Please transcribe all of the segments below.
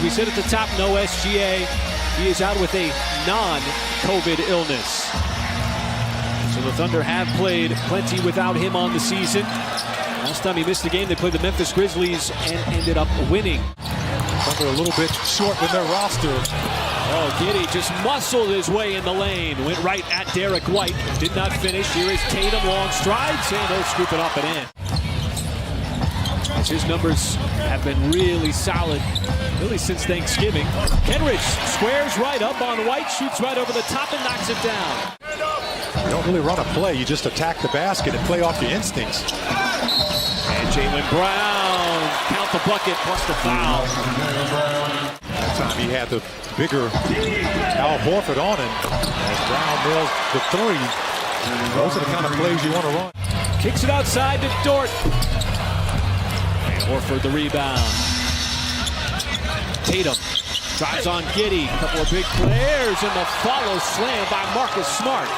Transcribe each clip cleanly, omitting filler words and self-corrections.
we said at the top, no SGA. He is out with a non-COVID illness. So the Thunder have played plenty without him on the season. Last time he missed a game, they played the Memphis Grizzlies and ended up winning. Thunder a little bit short with their roster. Oh, Giddey just muscled his way in the lane. Went right at Derek White. Did not finish. Here is Tatum, long strides, and he'll scoop it up and in. As his numbers have been really solid, really since Thanksgiving. Kenrich squares right up on White, shoots right over the top and knocks it down. You don't really run a play. You just attack the basket and play off your instincts. And Jaylen Brown, count the bucket plus the foul. That time he had the bigger Al Horford on him. As Brown nails the three. Those are the kind of plays you want to run. Kicks it outside to Dort. And Horford the rebound. Tatum drives on Giddey. A couple of big players and the follow slam by Marcus Smart.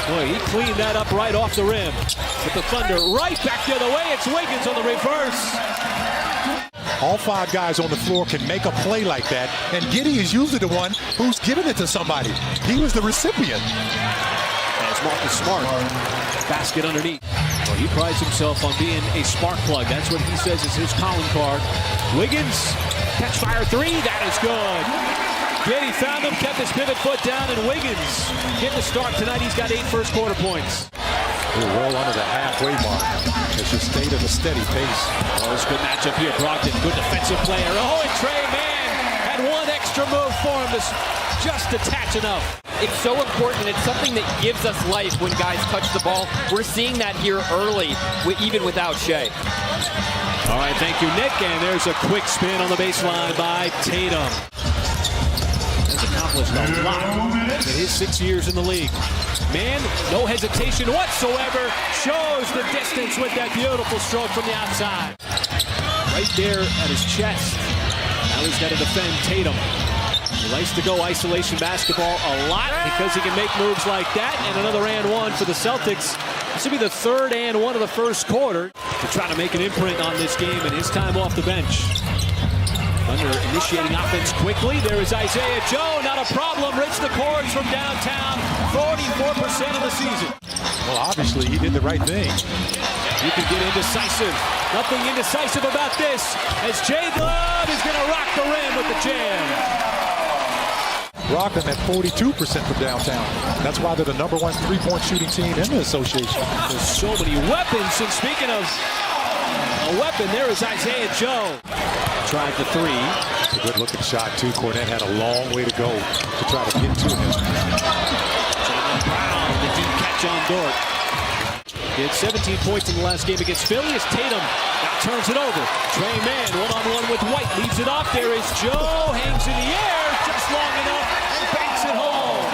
Boy, he cleaned that up right off the rim. With the Thunder right back the other way. It's Wiggins on the reverse. All five guys on the floor can make a play like that, and Giddey is usually the one who's giving it to somebody. He was the recipient. As Marcus Smart, basket underneath. Well, he prides himself on being a spark plug. That's what he says is his calling card. Wiggins, catch fire three, that is good. Giddey found him, kept his pivot foot down, and Wiggins getting the start tonight. He's got 8 first quarter points. We're well under the halfway mark. It's just stayed at a steady pace. Oh, it's a good matchup here. Brogdon, good defensive player. Oh, and Trey Mann had one extra move for him to just attach enough. It's so important, and it's something that gives us life when guys touch the ball. We're seeing that here early, even without Shea. All right, thank you, Nick. And there's a quick spin on the baseline by Tatum. Has accomplished a lot in his 6 years in the league. Man, no hesitation whatsoever. Shows the distance with that beautiful stroke from the outside. Right there at his chest. Now he's got to defend Tatum. He likes to go isolation basketball a lot because he can make moves like that. And another and one for the Celtics. This will be the third and one of the first quarter to try to make an imprint on this game in his time off the bench. Thunder initiating offense quickly. There is Isaiah Joe, not a problem. Rich the cords from downtown, 44% of the season. Well, obviously he did the right thing. You can get indecisive. Nothing indecisive about this, as Jay Glove is going to rock the rim with the jam. Rock them at 42% from downtown. That's why they're the #1 3-point shooting team in the association. There's so many weapons, and speaking of a weapon, there is Isaiah Joe. Tried the three. It's a good-looking shot, too. Cornette had a long way to go to try to get to him. Jaylen Brown, the deep catch on Dort. He had 17 points in the last game against Philly as Tatum now turns it over. Trey Mann, one-on-one with White, leaves it off. There is Joe, hangs in the air, just long enough, and banks it home.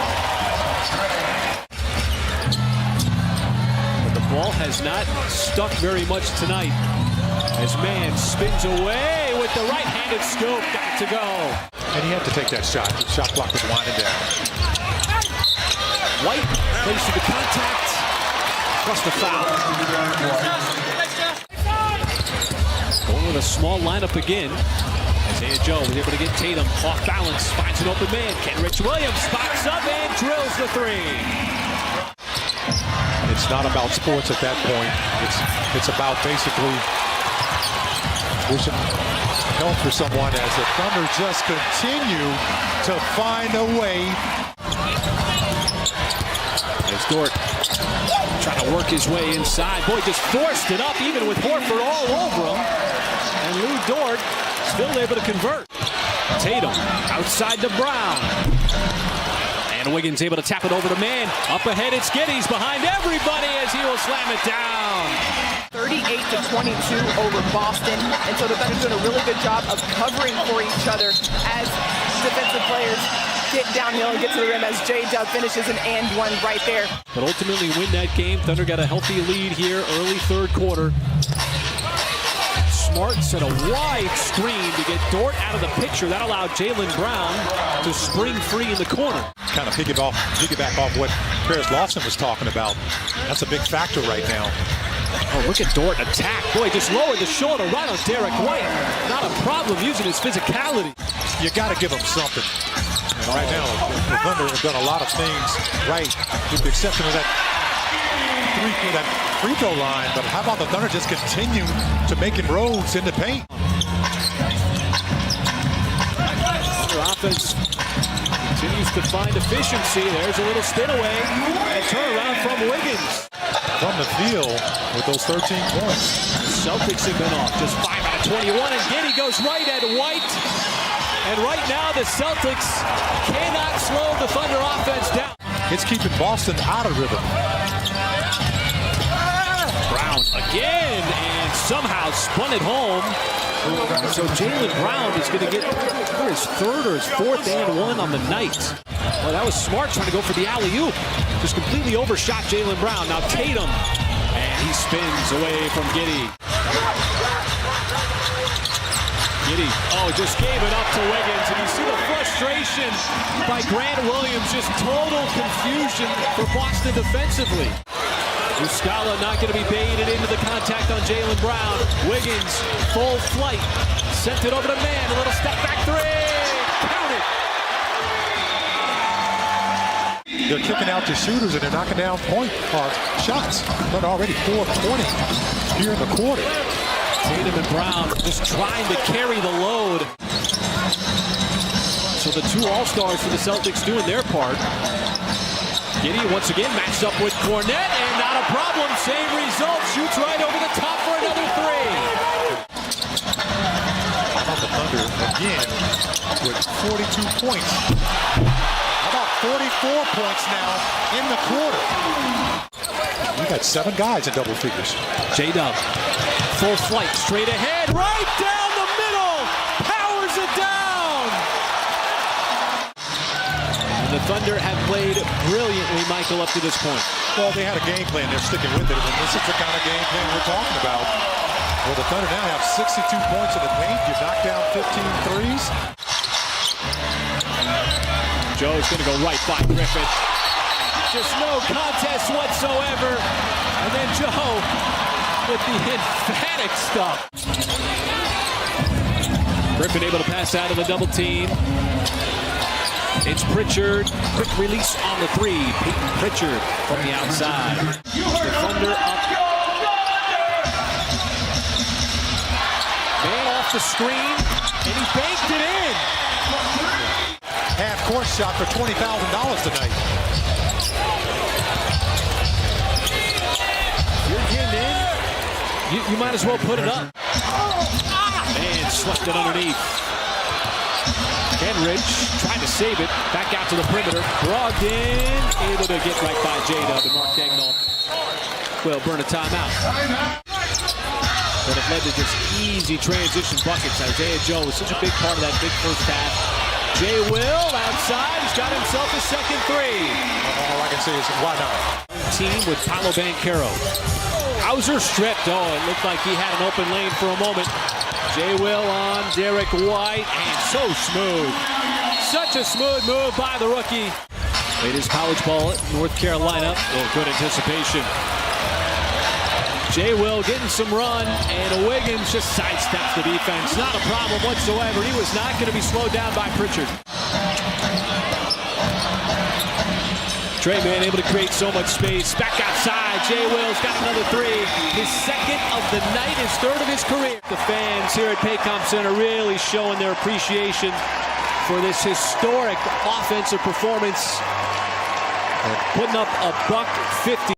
But the ball has not stuck very much tonight. As Mann spins away with the right-handed scoop, got to go. And he had to take that shot. The shot clock was winding down. White plays to the contact, plus the foul. Going with a small lineup again. Isaiah Joe was able to get Tatum off balance, finds an open man. Kenrich Williams spots up and drills the three. It's not about sports at that point. It's about basically wishing help for someone as the Thunder just continue to find a way. There's Dort trying to work his way inside. Boy, just forced it up even with Horford all over him. And Lou Dort still able to convert. Tatum outside to Brown. And Wiggins able to tap it over to Mann. Up ahead, it's Giddey's behind everybody as he will slam it down. 38-22 over Boston, and so the Thunder doing a really good job of covering for each other as defensive players get downhill and get to the rim as J-Dub finishes an and one right there. But ultimately win that game. Thunder got a healthy lead here early third quarter. Smart set a wide screen to get Dort out of the picture. That allowed Jaylen Brown to spring free in the corner. Kind of piggyback off what Paris Lawson was talking about. That's a big factor right now. Oh, look at Dort attack. Boy, just lowered the shoulder right on Derek White. Not a problem using his physicality. You got to give him something. And right now, the Thunder have done a lot of things right, with the exception of that free throw line. But how about the Thunder just continue to make inroads in the paint? Their offense continues to find efficiency. There's a little spin away and turnaround from Wiggins. From the field with those 13 points. The Celtics have been off just 5 out of 21, and Giddey goes right at White. And right now the Celtics cannot slow the Thunder offense down. It's keeping Boston out of rhythm. Brown again, and somehow spun it home. So Jaylen Brown is going to get his third or his fourth and one on the night. Well, that was smart trying to go for the alley-oop. Just completely overshot Jaylen Brown. Now Tatum, and he spins away from Giddey. Giddey, just gave it up to Wiggins. And you see the frustration by Grant Williams. Just total confusion for Boston defensively. Muscala not going to be baited into the contact on Jaylen Brown. Wiggins, full flight. Sent it over to man. A little step back three. Count it. They're kicking out the shooters and they're knocking down shots. But already 4-20 here in the quarter. Tatum and Brown just trying to carry the load. So the two All-Stars for the Celtics doing their part. Giddey once again matched up with Cornette, and not a problem. Same result. Shoots right over the top for another three. How about the Thunder again with 42 points? How about 44 points now in the quarter? We got 7 guys in double figures. J-Dub, full flight, straight ahead, right down the middle. Powers it down. The Thunder have played brilliantly, Michael, up to this point. Well, they had a game plan. They're sticking with it. And this is the kind of game plan we're talking about. Well, the Thunder now have 62 points in the paint. You knock down 15 threes. Joe's going to go right by Griffin. Just no contest whatsoever. And then Joe with the emphatic stuff. Griffin able to pass out of the double team. It's Pritchard, quick release on the three. Peyton Pritchard from the outside. The Thunder up. Man off the screen, and he banked it in. Half-court shot for $20,000 tonight. You're getting in. You might as well put it up. Man, swept it underneath. Henrich trying to save it. Back out to the perimeter. Brogdon able to get right by J-Dub, and Mark Dagnall will burn a timeout. But it led to just easy transition buckets. Isaiah Joe was such a big part of that big first half. Jay Will outside. He's got himself his second three. All I can say is, why not? Team with Paolo Banchero. Hauser stripped. Oh, it looked like he had an open lane for a moment. Jay Will on Derek White, and so smooth. Such a smooth move by the rookie. Played his college ball at North Carolina. Oh, good anticipation. Jay Will getting some run, and Wiggins just sidesteps the defense. Not a problem whatsoever. He was not going to be slowed down by Pritchard. Trey Man able to create so much space. Back outside. Jay Will's got another three. His second of the night, his third of his career. The fans here at Paycom Center really showing their appreciation for this historic offensive performance. Putting up a $150.